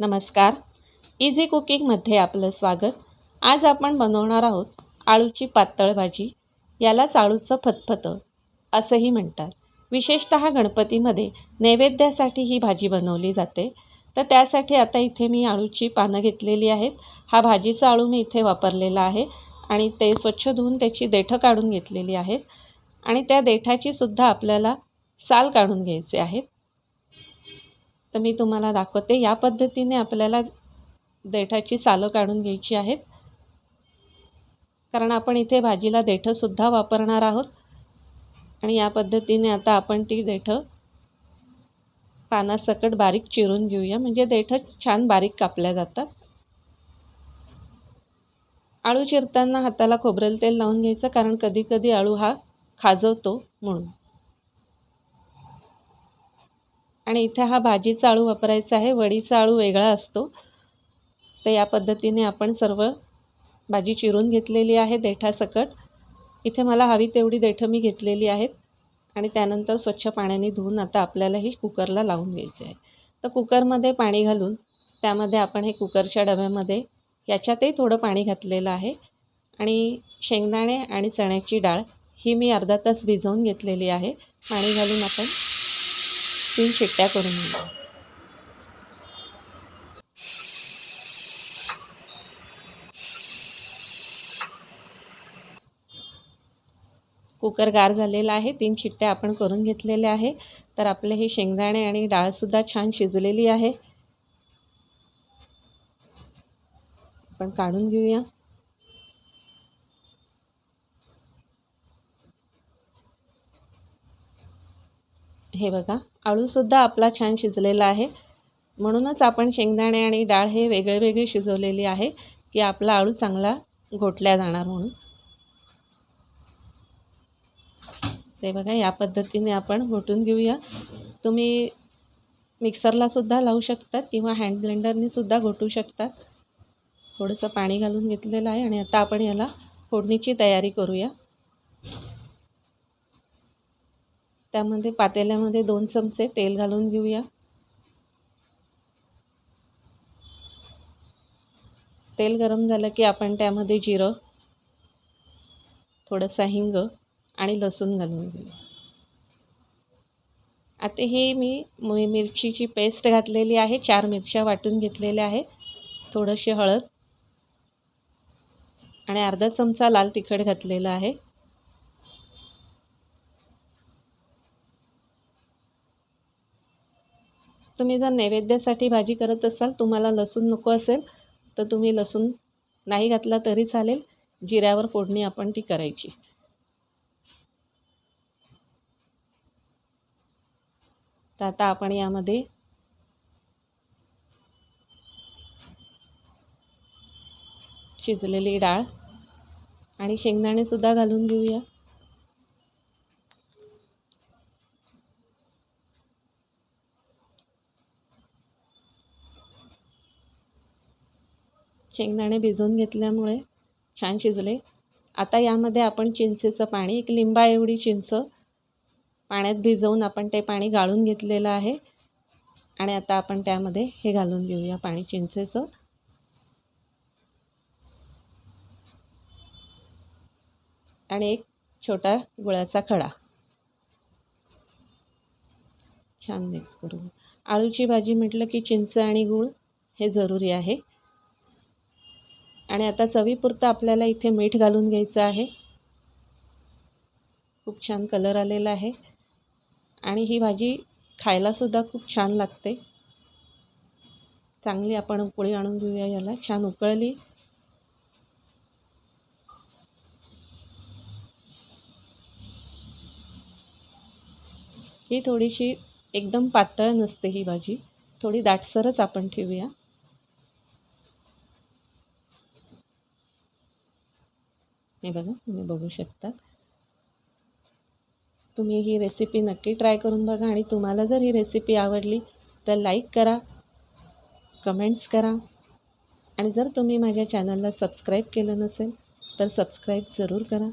नमस्कार. इझी कुकिंगमध्ये आपलं स्वागत. आज आपण बनवणार आहोत आळूची पातळ भाजी. यालाच आळूचं फतफत असंही म्हणतात. विशेषतः गणपतीमध्ये नैवेद्यासाठी ही भाजी बनवली जाते. तर त्यासाठी आता इथे मी आळूची पानं घेतलेली आहेत. हा भाजीचा आळू मी इथे वापरलेला आहे आणि ते स्वच्छ धुवून त्याची देठं काढून घेतलेली आहेत आणि त्या देठाची सुद्धा आपल्याला साल काढून घ्यायचे आहेत. तर मी तुम्हाला दाखवते. या पद्धतीने आपल्याला देठाची सालं काढून घ्यायची आहेत, कारण आपण इथे भाजीला देठंसुद्धा वापरणार आहोत. आणि या पद्धतीने आता आपण ती देठं पानासकट बारीक चिरून घेऊया, म्हणजे देठं छान बारीक कापल्या जातात. आळू चिरताना हाताला खोबरेल तेल लावून घ्यायचं, कारण कधी कधी आळू हा खाजवतो म्हणून. आणि इथे हा भाजीचा आळू वापरायचा आहे, वडीचा आळू वेगळा असतो. तर या पद्धतीने आपण सर्व भाजी चिरून घेतलेली आहे देठासकट. इथे मला हवी तेवढी देठं मी घेतलेली आहेत आणि त्यानंतर स्वच्छ पाण्याने धुवून आता आपल्याला ही कुकरला लावून घ्यायचे आहे. तर कुकरमध्ये पाणी घालून त्यामध्ये आपण हे कुकरच्या डब्यामध्ये याच्यातही थोडं पाणी घातलेलं आहे आणि शेंगदाणे आणि चण्याची डाळ ही मी अर्धा तास भिजवून घेतलेली आहे. पाणी घालून आपण 3 शिट्ट्या करून घेऊ. कुकर गार झालेला आहे. 3 शिट्ट्या आपण करून घेतलेल्या आहे. तर आपले हे शेंगदाणे आणि डाळसुद्धा छान शिजलेली आहे. आपण काढून घेऊया. हे बघा, आळूसुद्धा आपला छान शिजलेला आहे. म्हणूनच आपण शेंगदाणे आणि डाळ हे वेगळे वेगळे शिजवलेली आहे, की आपला आळू चांगला घोटल्या जाणार म्हणून. ते बघा, या पद्धतीने आपण घोटून घेऊया. तुम्ही मिक्सरला सुद्धा लावू शकतात किंवा हँड ब्लेंडरने सुद्धा घोटू शकतात. थोडंसं पाणी घालून घेतलेलं आहे आणि आता आपण याला फोडणीची तयारी करूया. त्यामध्ये पातेल्यामध्ये 2 चमचे तेल घालून घेऊया. तेल गरम झालं की आपण त्यामध्ये जिरं, थोडासा हिंग आणि लसूण घालून घेऊया. आता ही मी मिरचीची पेस्ट घातलेली आहे. 4 मिरच्या वाटून घेतलेल्या आहे. थोडीशी हळद आणि अर्धा चमचा लाल तिखट घातलेलं आहे. तुम्ही जर नैवेद्यासाठी भाजी करत असाल, तुम्हाला लसूण नको असेल तर तुम्ही लसूण नाही घातला तरी चालेल. जिऱ्यावर फोडणी आपण ती करायची. तर आता आपण यामध्ये शिजलेली डाळ आणि शेंगदाणे सुद्धा घालून घेऊया. शेंगदाणे भिजवून घेतल्यामुळे छान शिजले. आता यामध्ये आपण चिंचेचं पाणी, 1 लिंबा एवढी चिंच पाण्यात भिजवून आपण ते पाणी गाळून घेतलेलं आहे आणि आता आपण त्यामध्ये हे घालून घेऊया पाणी चिंचेचं. आणि 1 छोटा गुळाचा खडा. छान मिक्स करू. आळूची भाजी म्हटलं की चिंच आणि गूळ हे जरुरी आहे. आणि आता चवीपुरतं आपल्याला इथे मीठ घालून घ्यायचं आहे. खूप छान कलर आलेला आहे आणि ही भाजी खायलासुद्धा खूप छान लागते. चांगली आपण उकळी आणून घेऊया याला. छान उकळली. ही थोडीशी एकदम पातळ नसते ही भाजी, थोडी दाटसरच आपण ठेवूया. हे बघा, तुम्ही बघू शकता. तुम्ही ही रेसिपी नक्की ट्राय करून बघा आणि तुम्हाला जर ही रेसिपी आवडली तर लाईक करा, कमेंट्स करा आणि जर तुम्ही माझ्या चॅनलला सबस्क्राईब केलं नसेल तर सबस्क्राईब जरूर करा.